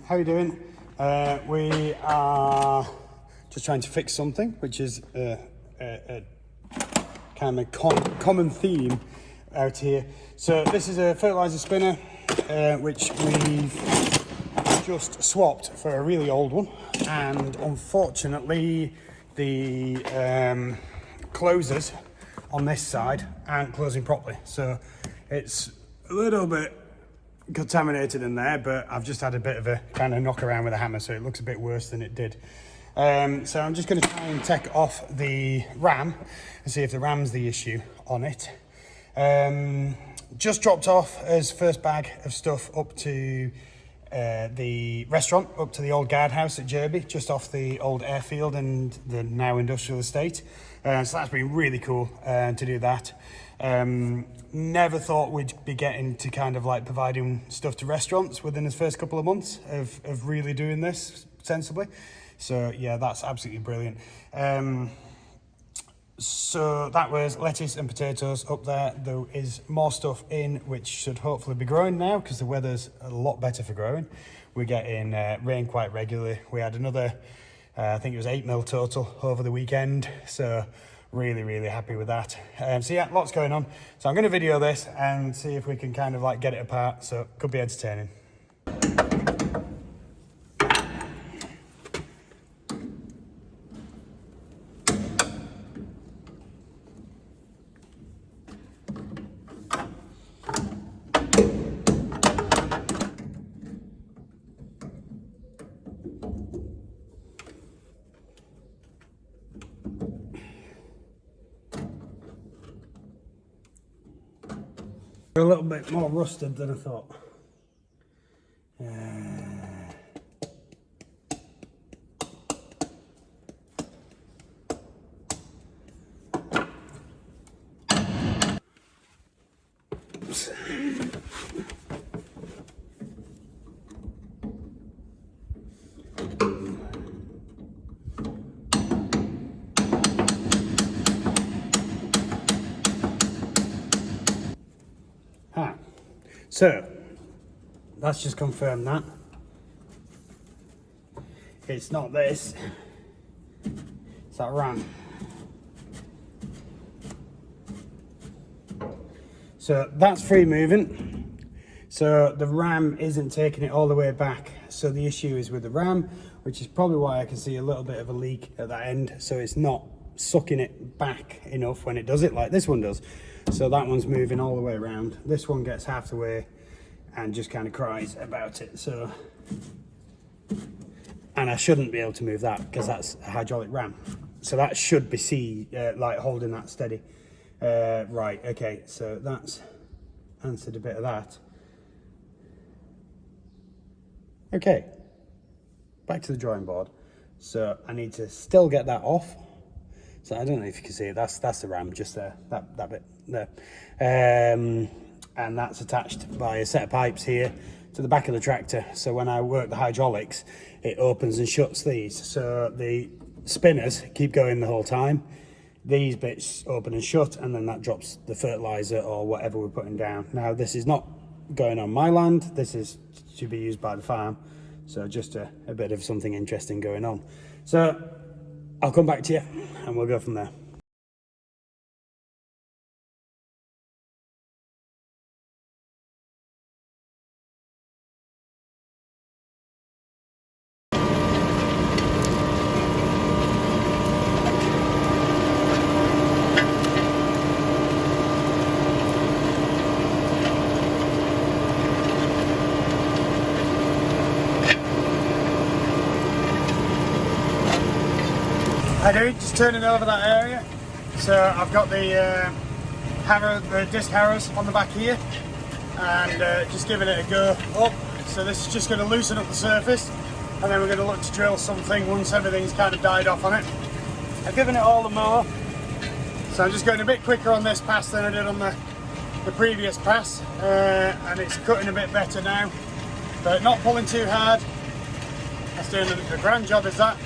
how are you doing? We are just trying to fix something, which is a kind of common theme out here. So this is a fertilizer spinner, which we've just swapped for a really old one, and unfortunately the closers on this side aren't closing properly, so it's a little bit contaminated in there, but I've just had a bit of a kind of knock around with a hammer, so it looks a bit worse than it did. So I'm just going to try and take off the ram and see if the ram's the issue on it. Just dropped off as first bag of stuff up to the restaurant, up to the old guardhouse at Derby, just off the old airfield and the now industrial estate. So that's been really cool to do that. Never thought we'd be getting to kind of like providing stuff to restaurants within the first couple of months of really doing this sensibly. So yeah, that's absolutely brilliant. So that was lettuce and potatoes up there. There is more stuff in which should hopefully be growing now because the weather's a lot better for growing. We're getting rain quite regularly. We had another, I think it was 8 mil total over the weekend. So really happy with that. So yeah, lots going on. So I'm going to video this and see if we can kind of like get it apart. So it could be entertaining. A little bit more rusted than I thought. So let's just confirm that it's not this, it's that ram. So that's free moving, so the ram isn't taking it all the way back. So the issue is with the ram, which is probably why I can see a little bit of a leak at that end. So it's not sucking it back enough when it does it like this one does. So that one's moving all the way around. This one gets half the way and just kind of cries about it. So, and I shouldn't be able to move that because that's a hydraulic ram. So that should be like holding that steady. Right, okay, so that's answered a bit of that. Okay, back to the drawing board. So I need to still get that off. So I don't know if you can see it, that's the ram just there, that bit there. And that's attached by a set of pipes here to the back of the tractor. So when I work the hydraulics, it opens and shuts these. So the spinners keep going the whole time. These bits open and shut, and then that drops the fertilizer or whatever we're putting down. Now this is not going on my land, this is to be used by the farm. So just a bit of something interesting going on. So I'll come back to you and we'll go from there. I do, just turning over that area. So I've got the disc harrows on the back here, and just giving it a go up. So this is just going to loosen up the surface, and then we're going to look to drill something once everything's kind of died off on it. I've given it all the mower, so I'm just going a bit quicker on this pass than I did on the previous pass, and it's cutting a bit better now, but not pulling too hard. That's doing a grand job, is that.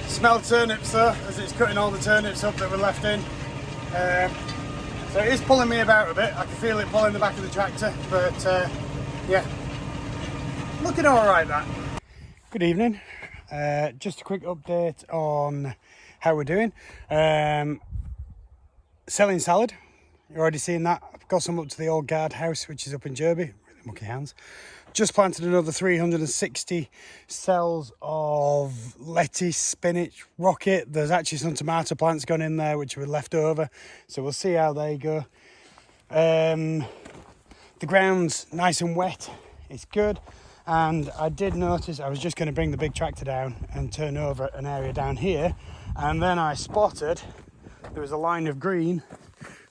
Smell turnips though, as it's cutting all the turnips up that were left in. So it is pulling me about a bit. I can feel it pulling the back of the tractor, but yeah, looking all right that. Good evening. Just a quick update on how we're doing. Selling salad. You're already seeing that. I've got some up to the old guard house, which is up in Derby. Really mucky hands. Just planted another 360 cells of lettuce, spinach, rocket. There's actually some tomato plants gone in there which were left over, so we'll see how they go. The ground's nice and wet. It's good. And I did notice, I was just going to bring the big tractor down and turn over an area down here, and then I spotted there was a line of green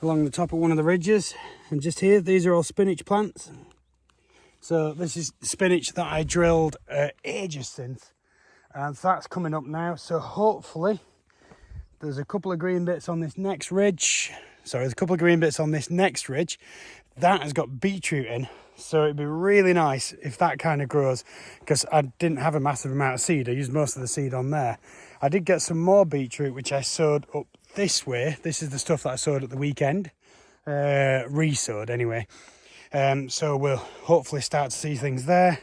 along the top of one of the ridges, and just here, these are all spinach plants. So this is spinach that I drilled ages since, and that's coming up now. So hopefully there's a couple of green bits on this next ridge. Sorry, there's a couple of green bits on this next ridge. That has got beetroot in. So it'd be really nice if that kind of grows, because I didn't have a massive amount of seed. I used most of the seed on there. I did get some more beetroot, which I sowed up this way. This is the stuff that I sowed at the weekend, re-sowed anyway. So we'll hopefully start to see things there.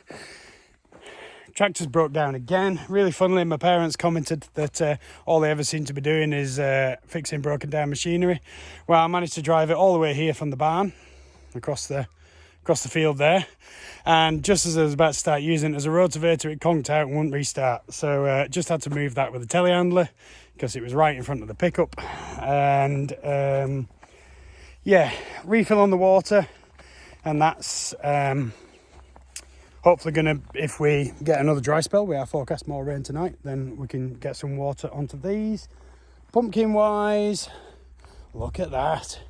Tractor's broke down again. Really funnily, my parents commented that all they ever seem to be doing is fixing broken down machinery. Well, I managed to drive it all the way here from the barn, across the field there, and just as I was about to start using it as a rotavator, it conked out and wouldn't restart. So just had to move that with a telehandler because it was right in front of the pickup. And yeah, refill on the water, and that's hopefully gonna, if we get another dry spell, we are forecast more rain tonight, then we can get some water onto these. Pumpkin wise, look at that,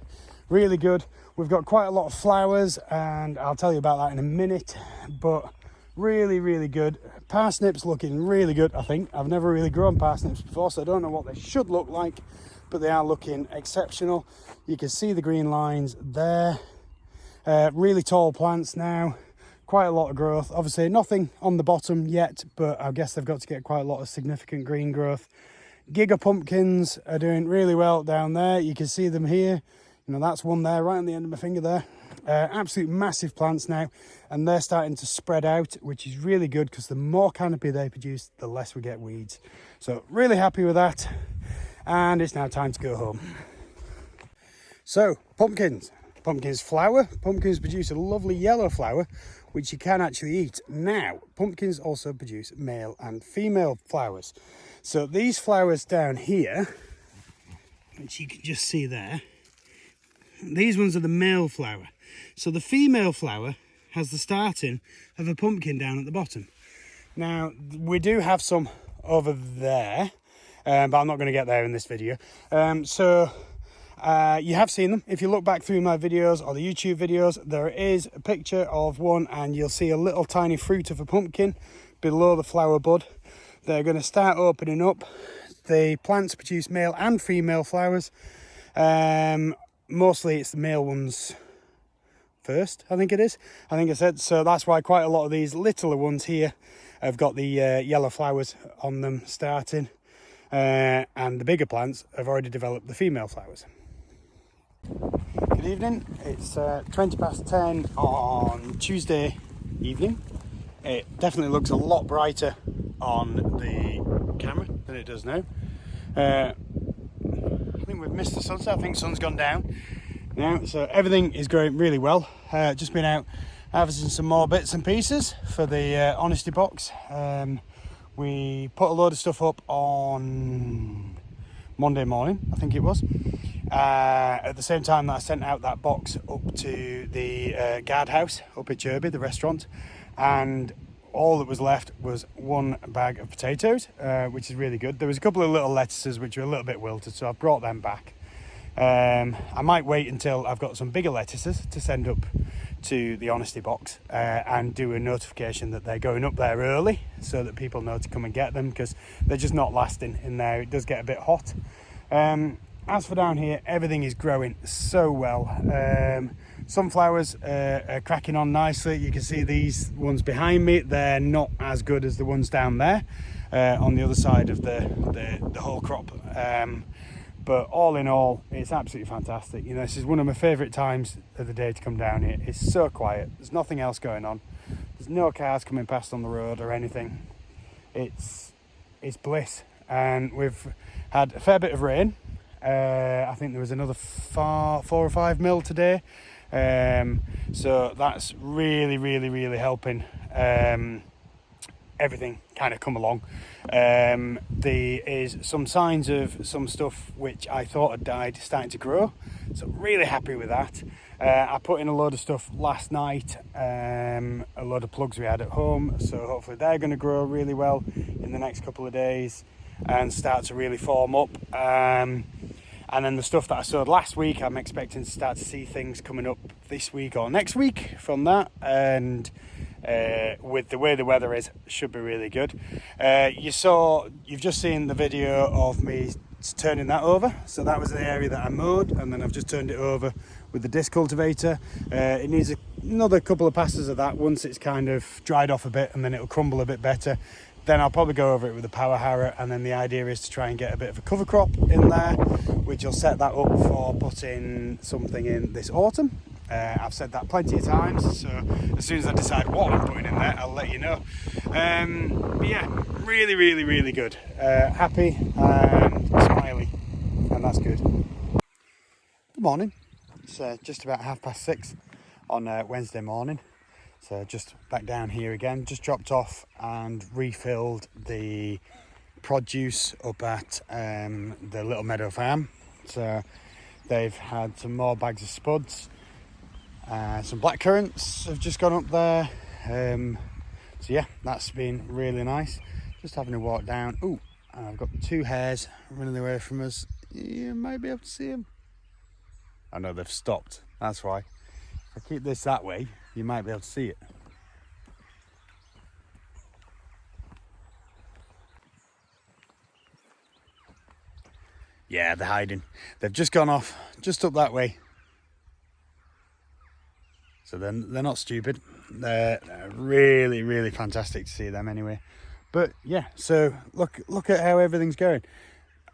really good. We've got quite a lot of flowers, and I'll tell you about that in a minute, but really, really good. Parsnips looking really good, I think. I've never really grown parsnips before, so I don't know what they should look like, but they are looking exceptional. You can see the green lines there. Really tall plants now, quite a lot of growth. Obviously nothing on the bottom yet, but I guess they've got to get quite a lot of significant green growth. Giga pumpkins are doing really well down there. You can see them here. You know, that's one there right on the end of my finger there. Absolute massive plants now, and they're starting to spread out, which is really good, because the more canopy they produce, the less we get weeds. So really happy with that, and it's now time to go home. So pumpkins flower. Pumpkins produce a lovely yellow flower, which you can actually eat. Now, pumpkins also produce male and female flowers. So these flowers down here, which you can just see there, these ones are the male flower. So the female flower has the starting of a pumpkin down at the bottom. Now, we do have some over there, but I'm not going to get there in this video. You have seen them. If you look back through my videos or the YouTube videos, there is a picture of one, and you'll see a little tiny fruit of a pumpkin below the flower bud. They're going to start opening up. The plants produce male and female flowers. Mostly it's the male ones first, I think it is. I think I said, so that's why quite a lot of these littler ones here have got the yellow flowers on them starting. And the bigger plants have already developed the female flowers. Good evening, it's 20 past 10 on Tuesday evening. It definitely looks a lot brighter on the camera than it does now. I think we've missed the sunset. I think the sun's gone down now, so everything is going really well. Just been out harvesting some more bits and pieces for the honesty box. We put a load of stuff up on Monday morning, I think it was, at the same time that I sent out that box up to the guardhouse up at Derby, the restaurant, and all that was left was one bag of potatoes, which is really good. There was a couple of little lettuces which were a little bit wilted, so I've brought them back. I might wait until I've got some bigger lettuces to send up to the honesty box and do a notification that they're going up there early, so that people know to come and get them, because they're just not lasting in there. It does get a bit hot. As for down here, everything is growing so well. Sunflowers are cracking on nicely. You can see these ones behind me. They're not as good as the ones down there on the other side of the whole crop. But all in all, it's absolutely fantastic. You know, this is one of my favourite times of the day to come down here. It's so quiet. There's nothing else going on. There's no cars coming past on the road or anything. it's bliss. And we've had a fair bit of rain. I think there was another 4 or 5 mil today. So that's really helping everything kind of come along. There is some signs of some stuff which I thought had died starting to grow, so really happy with that. I put in a load of stuff last night, a load of plugs we had at home, so hopefully they're going to grow really well in the next couple of days and start to really form up. And then the stuff that I sowed last week, I'm expecting to start to see things coming up this week or next week from that. And with the way the weather is, should be really good. You've just seen the video of me turning that over. So that was the area that I mowed, and then I've just turned it over with the disc cultivator. It needs another couple of passes of that once it's kind of dried off a bit, and then it'll crumble a bit better. Then I'll probably go over it with a power harrow, and then the idea is to try and get a bit of a cover crop in there, which will set that up for putting something in this autumn. I've said that plenty of times, so as soon as I decide what I'm putting in there, I'll let you know. But yeah, really good. Happy and smiley, and that's good. Good morning. It's just about 6:30 on Wednesday morning. So just back down here again, just dropped off and refilled the produce up at the Little Meadow Farm. So they've had some more bags of spuds, some black currants have just gone up there. So yeah, that's been really nice. Just having a walk down. Ooh, I've got 2 hares running away from us. You might be able to see them. I know they've stopped, that's why. If I keep this that way, you might be able to see it. Yeah, they're hiding. They've just gone off, just up that way. So they're not stupid. They're really fantastic to see them anyway. But yeah, so look at how everything's going.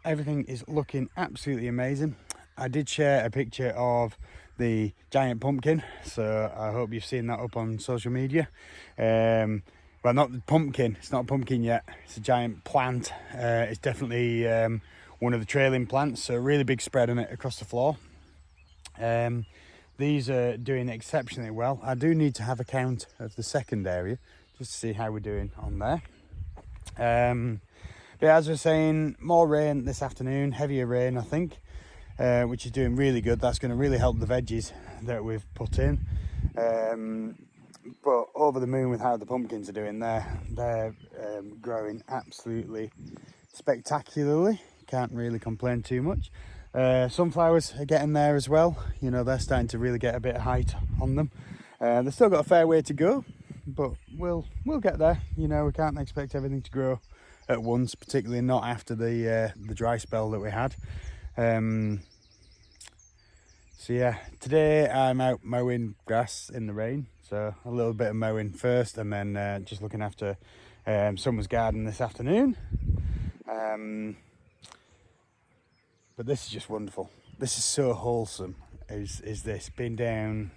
Everything is looking absolutely amazing. I did share a picture of the giant pumpkin, so I hope you've seen that up on social media. Well, not the pumpkin, it's not a pumpkin yet, it's a giant plant. It's definitely one of the trailing plants, so a really big spread on it across the floor. These are doing exceptionally well. I do need to have a count of the second area just to see how we're doing on there. But as I was saying, more rain this afternoon, heavier rain I think, which is doing really good. That's going to really help the veggies that we've put in. But over the moon with how the pumpkins are doing, they're growing absolutely spectacularly. Can't really complain too much. Sunflowers are getting there as well. You know, they're starting to really get a bit of height on them. They've still got a fair way to go, but we'll get there. You know, we can't expect everything to grow at once, particularly not after the dry spell that we had. So yeah, today I'm out mowing grass in the rain, so a little bit of mowing first, and then just looking after someone's garden this afternoon. But this is just wonderful. This is so wholesome. Is this being down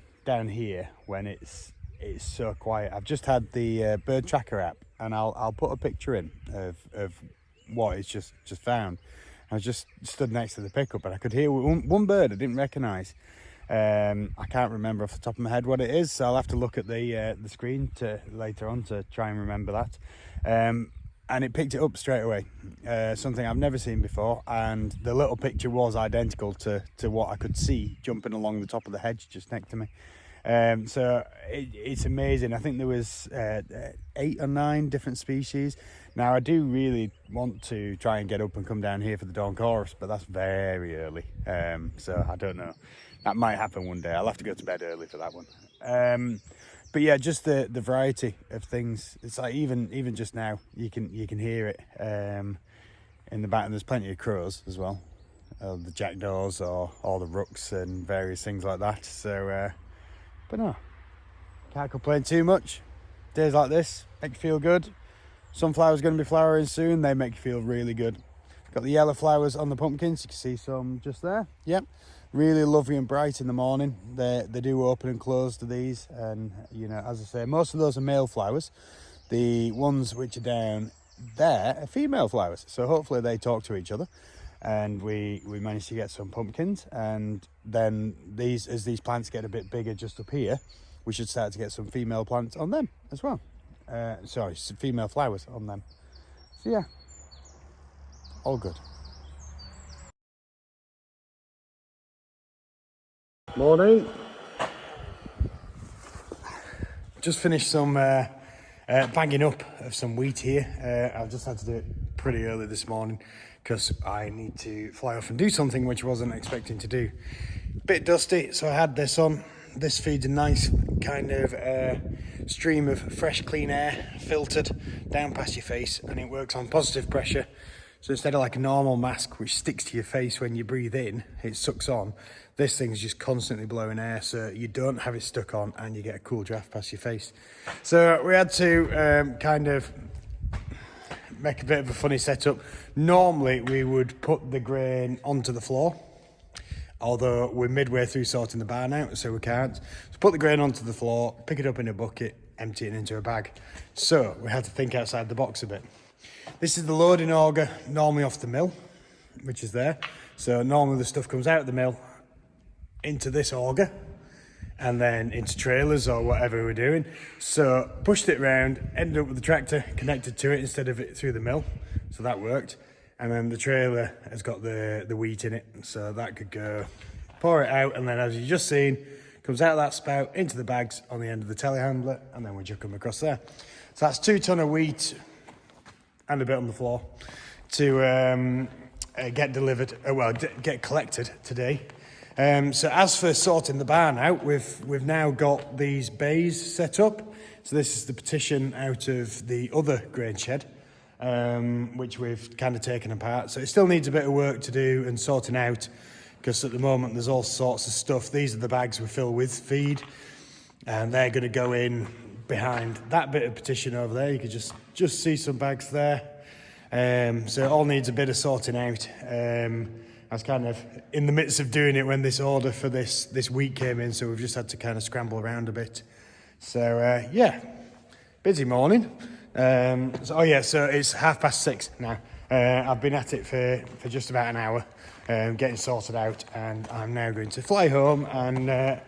here when it's so quiet? I've just had the bird tracker app, and I'll put a picture in of what it's just found. I was just stood next to the pickup, and I could hear one bird I didn't recognise. I can't remember off the top of my head what it is, so I'll have to look at the screen later on to try and remember that. And it picked it up straight away, something I've never seen before, and the little picture was identical to what I could see jumping along the top of the hedge just next to me. So it's amazing. I think there was 8 or 9 different species. Now I do really want to try and get up and come down here for the dawn chorus, but that's very early. So I don't know. That might happen one day. I'll have to go to bed early for that one. But yeah, just the variety of things. It's like even just now you can hear it in the back, and there's plenty of crows as well, the jackdaws or the rooks and various things like that. So but no, can't complain too much. Days like this make you feel good. Sunflowers going to be flowering soon. They make you feel really good. Got the yellow flowers on the pumpkins. You can see some just there. Yep, really lovely and bright in the morning. They do open and close to these, and you know, as I say, most of those are male flowers. The ones which are down they're female flowers. So hopefully they talk to each other, and we managed to get some pumpkins. And then as these plants get a bit bigger just up here, we should start to get some female plants on them as well. Sorry, some female flowers on them. So yeah, all good. Morning. Just finished some bagging up of some wheat here. I've just had to do it pretty early this morning because I need to fly off and do something which I wasn't expecting to do. Bit dusty, so I had this on. This feeds a nice kind of stream of fresh, clean air, filtered down past your face, and it works on positive pressure. So instead of like a normal mask which sticks to your face when you breathe in, it sucks on. This thing's just constantly blowing air, so you don't have it stuck on and you get a cool draft past your face. So we had to kind of make a bit of a funny setup. Normally we would put the grain onto the floor, although we're midway through sorting the barn out, so we can't. So put the grain onto the floor, pick it up in a bucket, empty it into a bag. So we had to think outside the box a bit. This is the loading auger, normally off the mill, which is there. So normally the stuff comes out of the mill into this auger and then into trailers or whatever we're doing. So pushed it around, ended up with the tractor connected to it instead of it through the mill. So that worked. And then the trailer has got the wheat in it, so that could go, pour it out, and then as you've just seen, comes out of that spout into the bags on the end of the telehandler, and then we just come across there. So that's 2 ton of wheat and a bit on the floor to get delivered, get collected today. So as for sorting the barn out, we've now got these bays set up. So this is the partition out of the other grain shed, which we've kind of taken apart. So it still needs a bit of work to do and sorting out, because at the moment there's all sorts of stuff. These are the bags we fill with feed, and they're going to go in behind that bit of partition over there. You can just see some bags there. So it all needs a bit of sorting out. I was kind of in the midst of doing it when this order for this week came in, so we've just had to kind of scramble around a bit. So yeah, busy morning. So it's 6:30 now. I've been at it for just about an hour, getting sorted out, and I'm now going to fly home and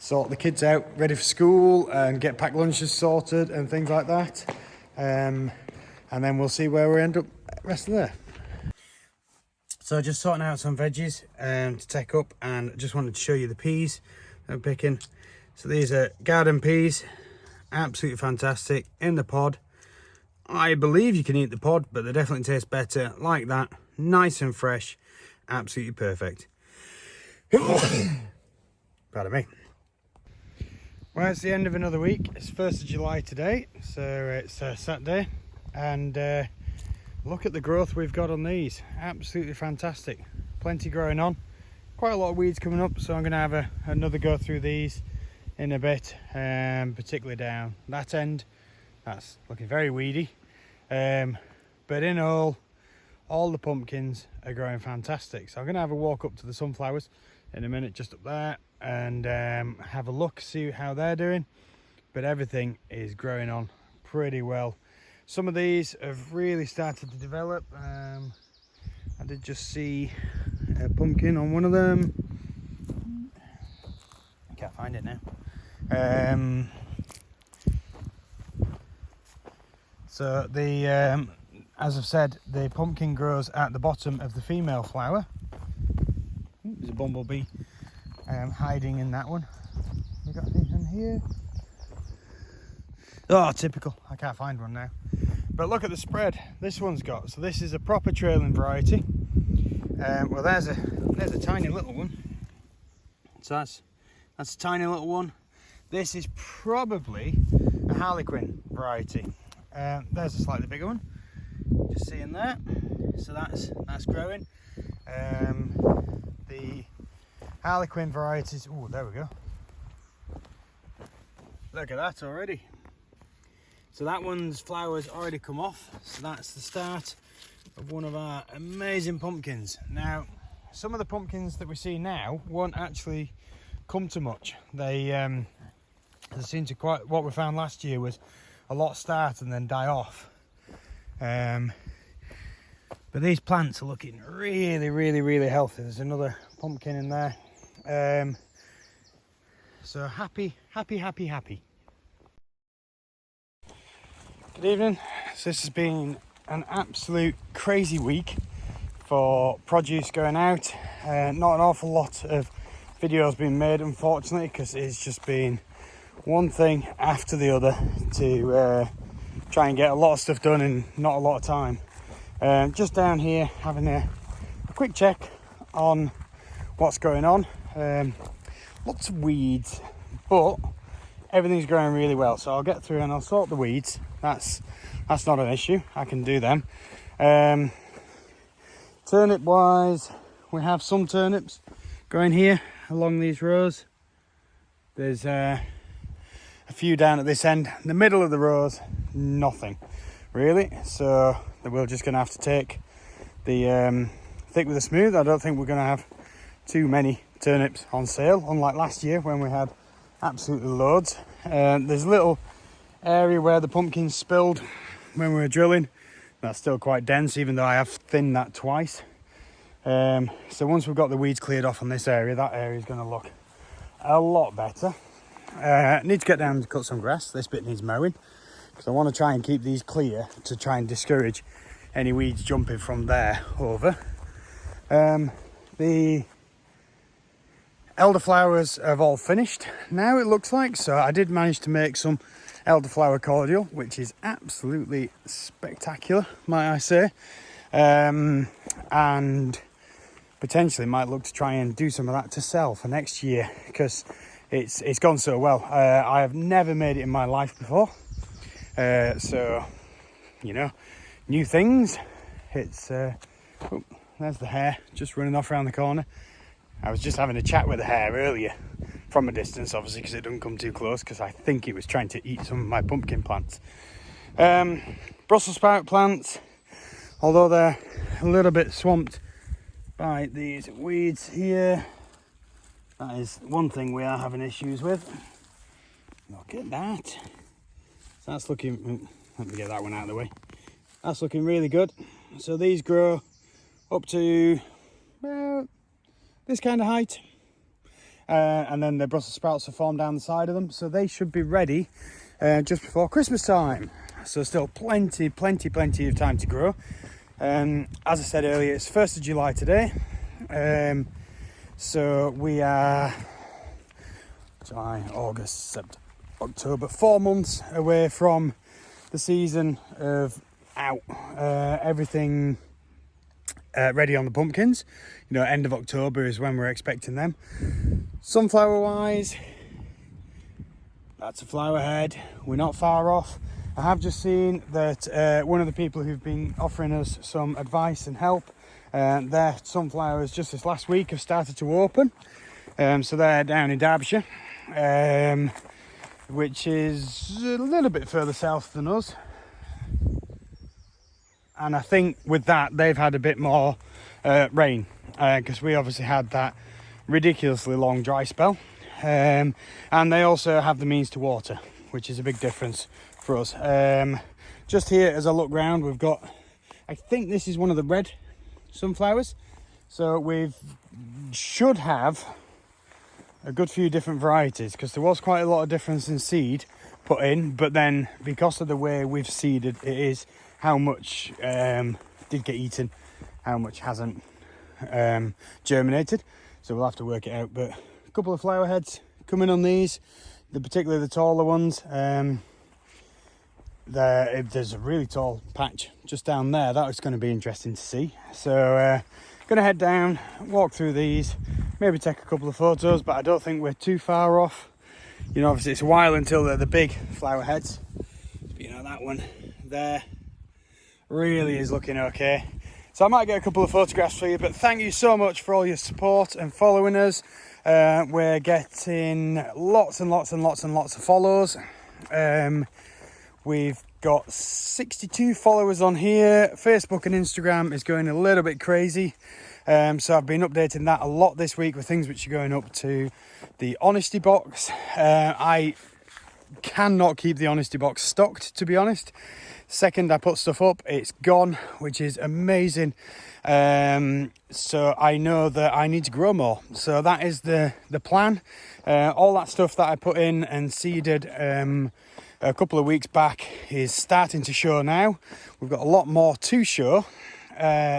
sort the kids out, ready for school, and get packed lunches sorted and things like that. And then we'll see where we end up rest of the day. So just sorting out some veggies to take up, and just wanted to show you the peas I'm picking. So these are garden peas, absolutely fantastic in the pod. I believe you can eat the pod, but they definitely taste better like that. Nice and fresh, absolutely perfect. Pardon me. Well, it's the end of another week. It's 1st of July today, so it's Saturday, and look at the growth we've got on these. Absolutely fantastic. Plenty growing on. Quite a lot of weeds coming up, so I'm going to have another go through these in a bit, particularly down that end. That's looking very weedy. But in all the pumpkins are growing fantastic. So I'm going to have a walk up to the sunflowers in a minute, just up there, and have a look, see how they're doing. But everything is growing on pretty well. Some of these have really started to develop. I did just see a pumpkin on one of them. I can't find it now. So as I've said, the pumpkin grows at the bottom of the female flower. Ooh, there's a bumblebee hiding in that one. We got anything here? Oh, typical. I can't find one now. But look at the spread this one's got. So this is a proper trailing variety. Well, there's a tiny little one. So that's a tiny little one. This is probably a Harlequin variety. There's a slightly bigger one, just seeing that. So that's growing. The Harlequin varieties. Oh, there we go. Look at that already. So that one's flowers already come off. So that's the start of one of our amazing pumpkins. Now, some of the pumpkins that we see now won't actually come to much. They seem to what we found last year was a lot start and then die off. But these plants are looking really, really, really healthy. There's another pumpkin in there. So happy. Good evening. So this has been an absolute crazy week for produce going out. Not an awful lot of videos being made, unfortunately, because it's just been one thing after the other to try and get a lot of stuff done in not a lot of time. Just down here having a quick check on what's going on. Lots of weeds, but everything's growing really well, so I'll get through and I'll sort the weeds. That's not an issue, I can do them. Turnip wise, we have some turnips going here along these rows. There's a few down at this end. In the middle of the rows, nothing really, so we're just going to have to take the thick with the smooth. I don't think we're going to have too many turnips on sale, unlike last year when we had absolutely loads. There's a little area where the pumpkins spilled when we were drilling. That's still quite dense, even though I have thinned that twice. So once we've got the weeds cleared off on this area, that area is going to look a lot better. Need to get down and cut some grass. This bit needs mowing because I want to try and keep these clear to try and discourage any weeds jumping from there over. The elderflowers have all finished now, it looks like, so I did manage to make some elderflower cordial, which is absolutely spectacular, might I say. And potentially might look to try and do some of that to sell for next year because it's gone so well. I have never made it in my life before, so you know, new things. It's oh, there's the hare just running off around the corner. I was just having a chat with the hare earlier from a distance, obviously, because it doesn't come too close, because I think it was trying to eat some of my pumpkin plants. Brussels sprout plants, although they're a little bit swamped by these weeds here, that is one thing we are having issues with. Look at that. So that's looking, let me get that one out of the way. That's looking really good. So these grow up to this kind of height, and then the Brussels sprouts are formed down the side of them, so they should be ready just before Christmas time. So still plenty of time to grow. As I said earlier, it's 1st of July today, so we are July, August, September, October, 4 months away from the season of everything ready on the pumpkins. You know, end of October is when we're expecting them. Sunflower wise, that's a flower head. We're not far off. I have just seen that one of the people who've been offering us some advice and help, their sunflowers just this last week have started to open. So they're down in Derbyshire, which is a little bit further south than us. And I think with that, they've had a bit more rain, because we obviously had that ridiculously long dry spell. And they also have the means to water, which is a big difference for us. Just here, as I look round, we've got, I think this is one of the red sunflowers. So we should have a good few different varieties, because there was quite a lot of difference in seed put in, but then because of the way we've seeded it is how much did get eaten, how much hasn't germinated, so we'll have to work it out. But a couple of flower heads coming on these, particularly the taller ones. There's a really tall patch just down there. That was going to be interesting to see. So gonna head down, walk through these, maybe take a couple of photos, but I don't think we're too far off. You know, obviously it's a while until they're the big flower heads, but you know, that one there really is looking okay. So I might get a couple of photographs for you, but thank you so much for all your support and following us. We're getting lots and lots of follows. We've got 62 followers on here. Facebook and Instagram is going a little bit crazy. So I've been updating that a lot this week with things which are going up to the honesty box. I cannot keep the Honesty box stocked, to be honest. Second I put stuff up, it's gone, which is amazing. So I know that I need to grow more. So that is the plan. All that stuff that I put in and seeded a couple of weeks back is starting to show now. We've got a lot more to show.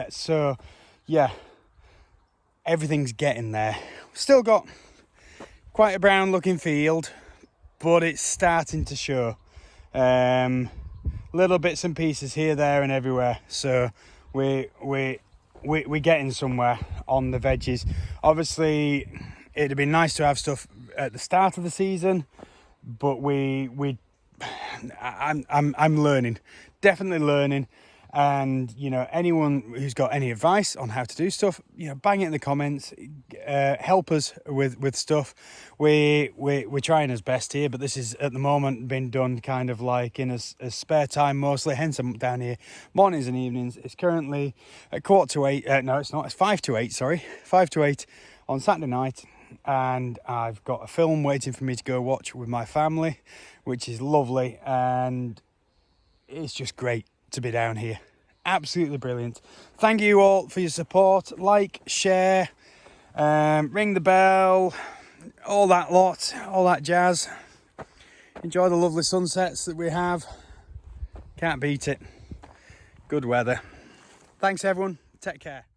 So yeah, everything's getting there. Still got quite a brown looking field, but it's starting to show. Little bits and pieces here, there and everywhere. So we're getting somewhere on the veggies. Obviously it'd be nice to have stuff at the start of the season, but I'm learning, definitely learning. And you know, anyone who's got any advice on how to do stuff, you know, bang it in the comments. Help us with stuff. We're trying our best here, but this is at the moment been done kind of like in a spare time mostly. Hence I'm down here mornings and evenings. It's currently at 7:45. No, it's not. It's 7:55. Sorry, 7:55 on Saturday night, and I've got a film waiting for me to go watch with my family, which is lovely, and it's just great to be down here. Absolutely brilliant. Thank you all for your support. Like, share, ring the bell, all that lot, all that jazz. Enjoy the lovely sunsets that we have. Can't beat it. Good weather. Thanks everyone. Take care.